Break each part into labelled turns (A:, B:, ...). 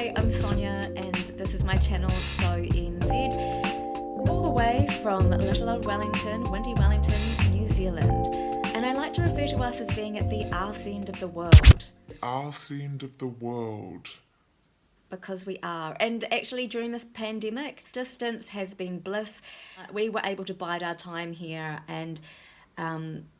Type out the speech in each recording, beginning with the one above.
A: Hi, I'm Sonia and this is my channel So NZ, all the way from little old Wellington, windy Wellington, New Zealand. And I like to refer to us as being at the arse end of the world.
B: Arse end of the world.
A: Because we are. And actually during this pandemic, distance has been bliss. We were able to bide our time here and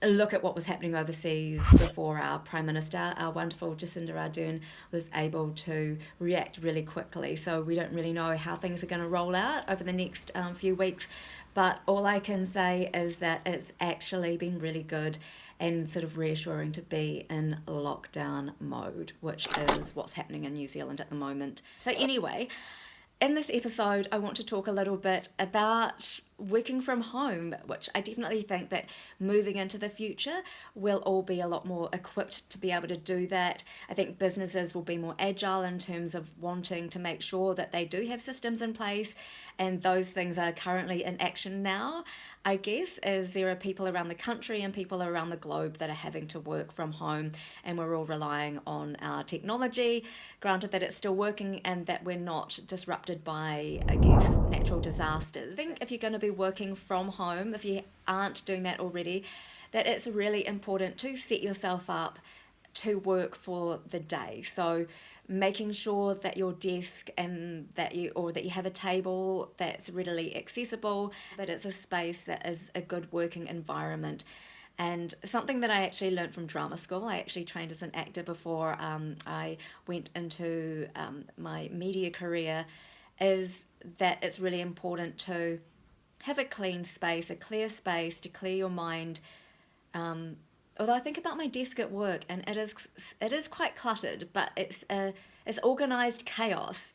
A: look at what was happening overseas before our Prime Minister, our wonderful Jacinda Ardern, was able to react really quickly. So we don't really know how things are going to roll out over the next few weeks, but all I can say is that it's actually been really good and sort of reassuring to be in lockdown mode, which is what's happening in New Zealand at the moment. So anyway, in this episode, I want to talk a little bit about working from home, which I definitely think that moving into the future, we'll all be a lot more equipped to be able to do that. I think businesses will be more agile in terms of wanting to make sure that they do have systems in place, and those things are currently in action now. I guess, as there are people around the country and people around the globe that are having to work from home, and we're all relying on our technology, granted that it's still working and that we're not disrupted by, I guess, natural disasters. I think if you're going to be working from home, if you aren't doing that already, that it's really important to set yourself up to work for the day. So making sure that your desk and that you have a table that's readily accessible, that it's a space that is a good working environment. And something that I actually learned from drama school, I actually trained as an actor before I went into my media career, is that it's really important to have a clean space, a clear space to clear your mind. Although I think about my desk at work, and it is quite cluttered, but it's organized chaos.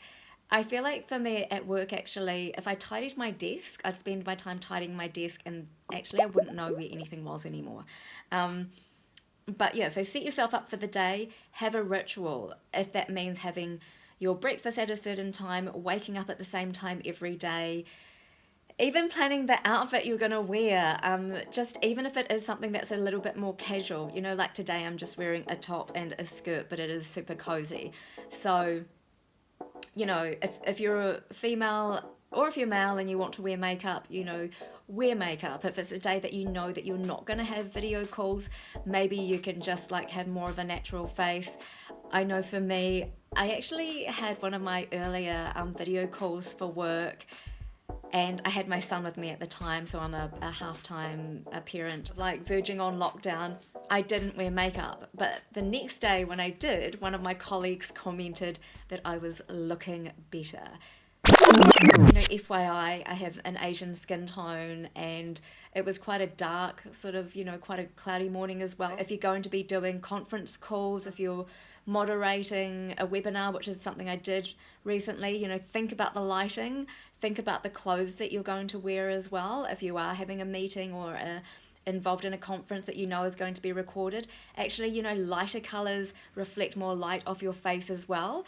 A: I feel like for me at work, actually, if I tidied my desk, I'd spend my time tidying my desk, and actually I wouldn't know where anything was anymore. But yeah, so set yourself up for the day, have a ritual. If that means having your breakfast at a certain time, waking up at the same time every day, even planning the outfit you're going to wear, just even if it is something that's a little bit more casual, like today I'm just wearing a top and a skirt, but it is super cozy. So, if you're a female or if you're male and you want to wear makeup, wear makeup. If it's a day that you know that you're not going to have video calls, maybe you can just have more of a natural face. I know for me, I actually had one of my earlier video calls for work, and I had my son with me at the time, so I'm a half-time parent, verging on lockdown. I didn't wear makeup, but the next day when I did, one of my colleagues commented that I was looking better. FYI, I have an Asian skin tone, and it was quite a dark, sort of, quite a cloudy morning as well. If you're going to be doing conference calls, if you're moderating a webinar, which is something I did recently, think about the lighting, think about the clothes that you're going to wear as well. If you are having a meeting or involved in a conference that is going to be recorded, actually, lighter colors reflect more light off your face as well.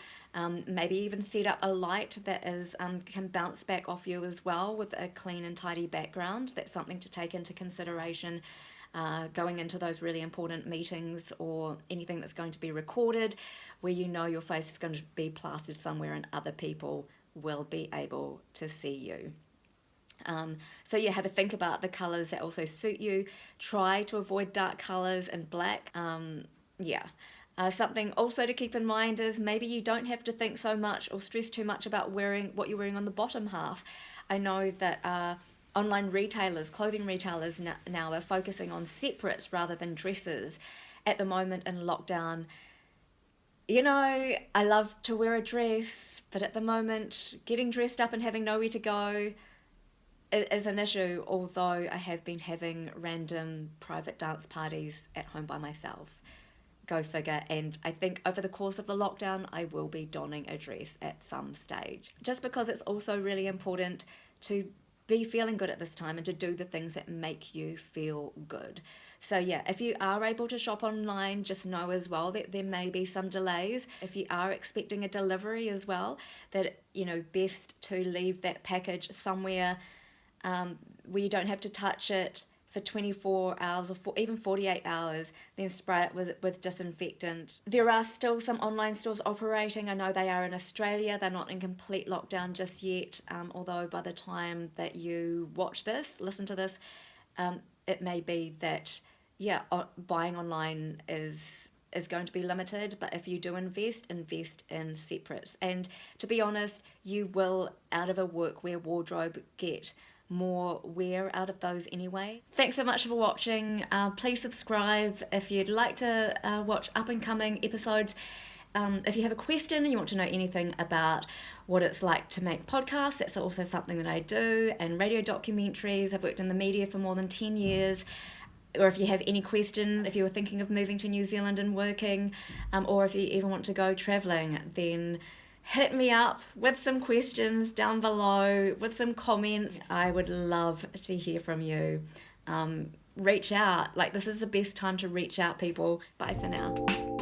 A: Maybe even set up a light that is can bounce back off you as well with a clean and tidy background. That's something to take into consideration going into those really important meetings or anything that's going to be recorded, where your face is going to be plastered somewhere and other people will be able to see you. So yeah, have a think about the colours that also suit you. Try to avoid dark colours and black. Something also to keep in mind is maybe you don't have to think so much or stress too much about wearing what you're wearing on the bottom half. I know that online retailers, clothing retailers now are focusing on separates rather than dresses. At the moment in lockdown, I love to wear a dress, but at the moment, getting dressed up and having nowhere to go is an issue, although I have been having random private dance parties at home by myself. Go figure. And I think over the course of the lockdown, I will be donning a dress at some stage. Just because it's also really important to be feeling good at this time and to do the things that make you feel good. So yeah, if you are able to shop online, just know as well that there may be some delays. If you are expecting a delivery as well, that, best to leave that package somewhere where you don't have to touch it for 24 hours or even 48 hours, then spray it with disinfectant. There are still some online stores operating. I know they are in Australia. They're not in complete lockdown just yet, although by the time that you watch this, listen to this, it may be that, buying online is going to be limited, but if you do invest in separates. And to be honest, you will, out of a workwear wardrobe, get more wear out of those anyway. Thanks so much for watching. Please subscribe if you'd like to watch up and coming episodes. If you have a question and you want to know anything about what it's like to make podcasts, that's also something that I do, and radio documentaries. I've worked in the media for more than 10 years. Or if you have any questions, if you were thinking of moving to New Zealand and working, or if you even want to go travelling, then hit me up with some questions down below, with some comments. I would love to hear from you. Reach out. This is the best time to reach out, people. Bye for now.